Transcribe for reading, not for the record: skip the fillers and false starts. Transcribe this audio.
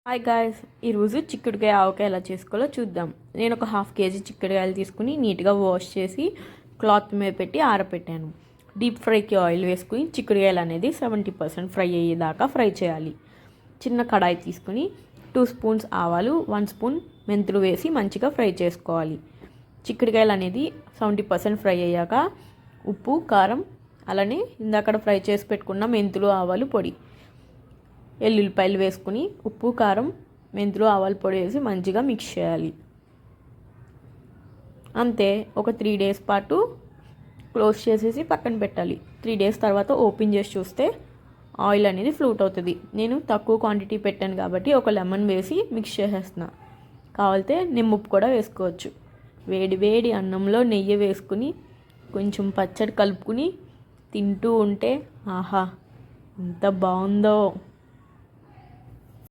Hi guys, ఈరోజు చిక్కుడుకాయ ఆవకాయ ఎలా చేసుకోవాలో చూద్దాం. నేను ఒక 1/2 కేజీ చిక్కుడుకాయలు తీసుకుని నీట్గా వాష్ చేసి క్లాత్ మీద పెట్టి ఆరబెట్టాను. డీప్ ఫ్రైకి ఆయిల్ వేసుకుని చిక్కుడుకాయలు అనేది 70% ఫ్రై అయ్యేదాకా ఫ్రై చేయాలి. చిన్న కడాయి తీసుకుని 2 స్పూన్స్ ఆవాలు, 1 స్పూన్ మెంతులు వేసి మంచిగా ఫ్రై చేసుకోవాలి. చిక్కుడుకాయలు అనేది 70% ఫ్రై అయ్యాక ఉప్పు, కారం, అలానే ఇందాక ఫ్రై చేసి పెట్టుకున్న మెంతులు, ఆవాలు పొడి, ఎల్లుల్లిపాయలు వేసుకుని ఉప్పు, కారం, మెంతులు, ఆవాల పొడి వేసి మంచిగా మిక్స్ చేయాలి. అంతే. ఒక 3 డేస్ పాటు క్లోజ్ చేసేసి పక్కన పెట్టాలి. 3 డేస్ తర్వాత ఓపెన్ చేసి చూస్తే ఆయిల్ అనేది ఫ్లూట్ అవుతుంది. నేను తక్కువ క్వాంటిటీ పెట్టాను కాబట్టి ఒక లెమన్ వేసి మిక్స్ చేసేస్తున్నా. కావాలితే నిమ్మప్పు కూడా వేసుకోవచ్చు. వేడి వేడి అన్నంలో నెయ్యి వేసుకుని కొంచెం పచ్చడి కలుపుకుని తింటూ ఉంటే ఆహా ఎంత బాగుందో.